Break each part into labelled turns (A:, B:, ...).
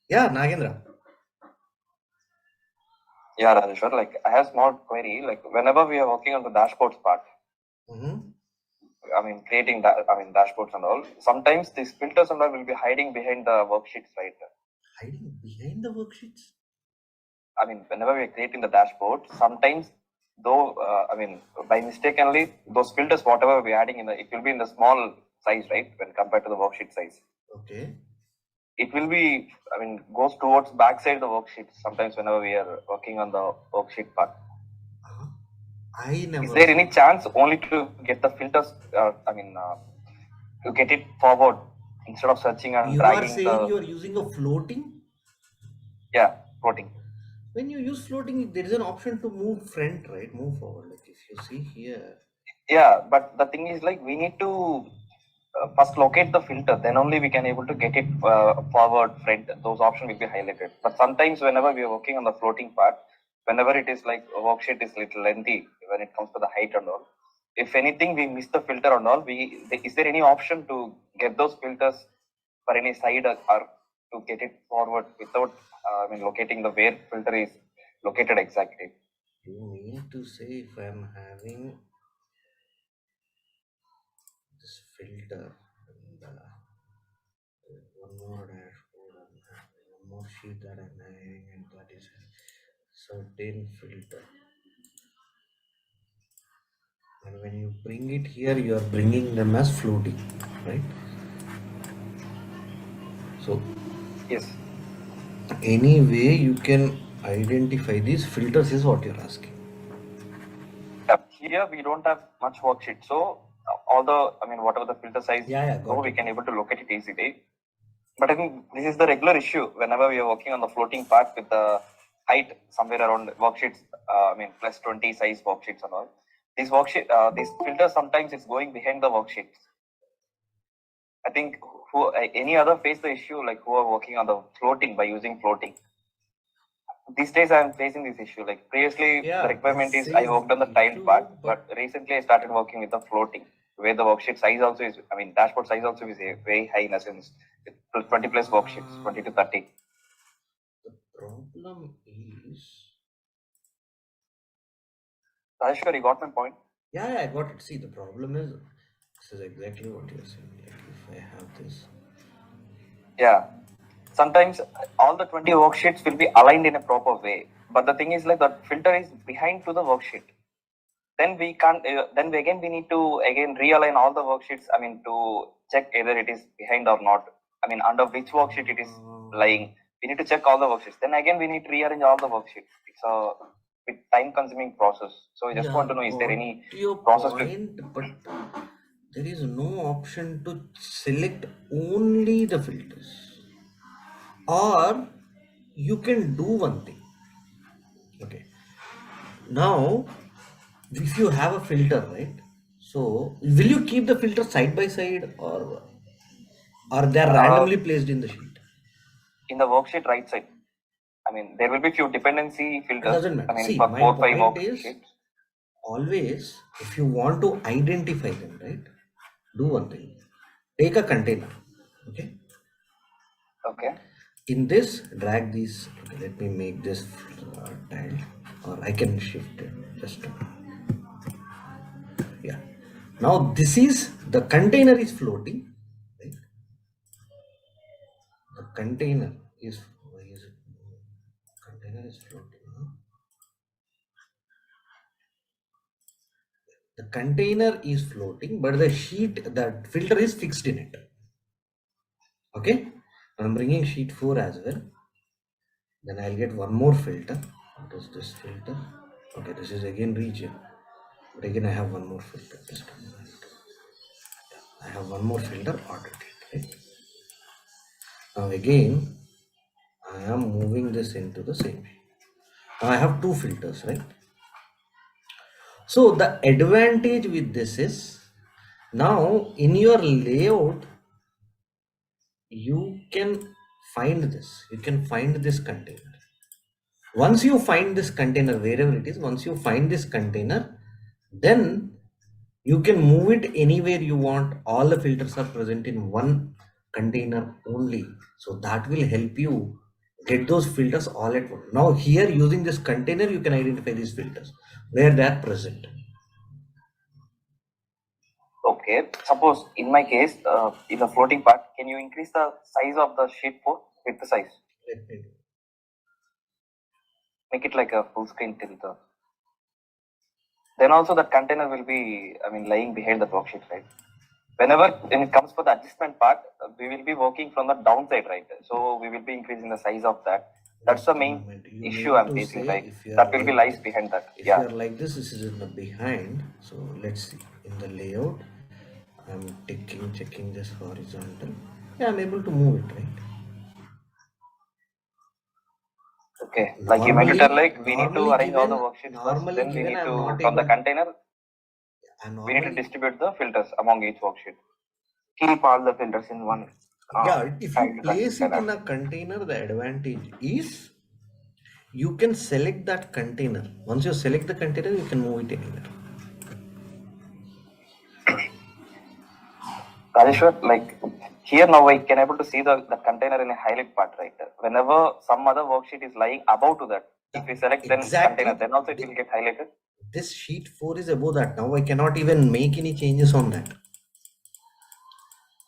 A: Yeah, Nagendra.
B: Yeah, Rajeshwar, like I have small query. Like whenever we are working on the dashboards part,
A: Mm-hmm.
B: I mean creating dashboards and all. Sometimes these filters and all will be hiding behind the worksheets, right?
A: Hiding behind the worksheets.
B: I mean, whenever we are creating the dashboard, sometimes though, by mistakenly, those filters, whatever we're adding it will be in the small size, right? When compared to the worksheet size,
A: Okay.
B: it will be, goes towards backside the worksheet. Sometimes whenever we are working on the worksheet part,
A: Uh-huh. I
B: is
A: never
B: there
A: saw.
B: any chance only to get the filters? To get it forward instead of searching and
A: You are
B: dragging
A: saying
B: the
A: you are using a floating?
B: floating.
A: When you use floating, there is an option to move front, right? Move forward. Like if you see here.
B: Yeah, but the thing is like we need to first locate the filter, then only we can able to get it forward front. Those options will be highlighted. But sometimes whenever we are working on the floating part, whenever it is like a worksheet is little lengthy when it comes to the height and all, if anything we miss the filter and all, is there any option to get those filters for any side, or to get it forward without locating the where filter is located exactly?
A: You mean to say if I'm having this filter and one more dashboard, I'm having one more sheet that I'm having, and that is a certain filter. And when you bring it here, you are bringing them as floating, right? So
B: Yes.
A: any way you can identify these filters is what you're asking.
B: Here we don't have much worksheet, so all the whatever the filter size,
A: Yeah, yeah,
B: though
A: got
B: we
A: it.
B: can able to locate it easily. But I think this is the regular issue whenever we are working on the floating part with the height somewhere around worksheets. Plus 20 size worksheets and all. These filters sometimes it's going behind the worksheets. I think any other face the issue like who are working on the floating by using floating. These days I'm facing this issue. Like previously, the
A: Yeah,
B: requirement
A: this
B: is I
A: is
B: worked on the
A: the
B: tiled
A: issue,
B: part,
A: but
B: but recently I started working with the floating, where the worksheet size also is, dashboard size also is very high in a sense, with 20 plus worksheets, 20 to 30.
A: the problem is,
B: Rajeshwar, you got my point?
A: yeah, yeah, I got it. See, the problem is, this is exactly what you're saying. Like, if I have this,
B: Yeah. Sometimes all the 20 worksheets will be aligned in a proper way, but the thing is like the filter is behind to the worksheet. Then we can't. Then we again we need to again realign all the worksheets. To check either it is behind or not. Under which worksheet it is lying. We need to check all the worksheets. Then again we need to rearrange all the worksheets. It's a bit time-consuming process. So I just want
A: yeah,
B: to know: is there
A: got
B: any
A: your
B: process to?
A: point, but there is no option to select only the filters. Or you can do one thing. Okay. Now, if you have a filter, right? So, will you keep the filter side by side, or they are
B: Uh,
A: randomly placed in the sheet?
B: in the worksheet right side. There will be few dependency
A: It
B: filters.
A: doesn't matter. See,
B: For
A: my
B: four five
A: point is
B: worksheets.
A: always if you want to identify them, right? Do one thing. Take a container. Okay.
B: Okay.
A: In this, drag these. Okay, let me make this tile, or I can shift it just to, yeah. Now this is the container is floating, right? The container is, why is it? Container is floating. Huh? The container is floating, but the sheet, the filter is fixed in it. Okay. I'm bringing sheet 4 as well. Then I'll get one more filter. What is this filter? Okay, this is again region. But again, I have one more filter. Just a moment. I have one more filter ordered it. Right? Now again, I am moving this into the same way. Now I have two filters, right? So the advantage with this is now in your layout, you can find this. You can find this container. Once you find this container, wherever it is, once you find this container, then you can move it anywhere you want. All the filters are present in one container only. So that will help you get those filters all at once. Now here using this container, you can identify these filters where they are present.
B: Okay. Suppose in my case, in the floating part, can you increase the size of the sheet 4 with the size?
A: Let me do.
B: Make it like a full screen tilt. Then also the container will be, I mean, lying behind the worksheet, right? Whenever when it comes for the adjustment part, we will be working from the downside, right? So we will be increasing the size of that. That's
A: Just
B: the
A: a
B: main
A: moment. You
B: issue
A: mean
B: I'm
A: to
B: facing,
A: say
B: right?
A: if you are
B: That will be
A: like
B: lies behind that.
A: if you
B: Yeah.
A: are like this is in the behind. So let's see in the layout. I'm checking this horizontal. Yeah, I'm able to move it, right?
B: Okay. Like you meant to tell, like we need to
A: Normally
B: arrange all the
A: given,
B: worksheets first. Then we need
A: I'm
B: to,
A: not
B: from the
A: able.
B: container,
A: I'm
B: we need to
A: normally,
B: distribute the filters among each worksheet. Keep all the filters in one
A: yeah. If you place it
B: container.
A: in a container, the advantage is you can select that container. Once you select the container, you can move it anywhere.
B: Rajeshwar, like here now I can able to see the container in a highlight part, right? Whenever some other worksheet is lying above to that, if we select then container,
A: Exactly.
B: then also it will get highlighted.
A: This sheet 4 is above that. Now I cannot even make any changes on that.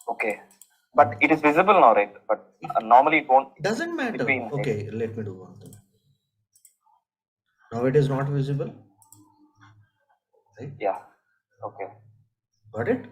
B: Okay. But it is visible now, right? But normally it won't.
A: Doesn't
B: It will
A: matter.
B: be in hide.
A: Okay, let me do one thing. Now it is not visible. Right?
B: Yeah. Okay.
A: Got it?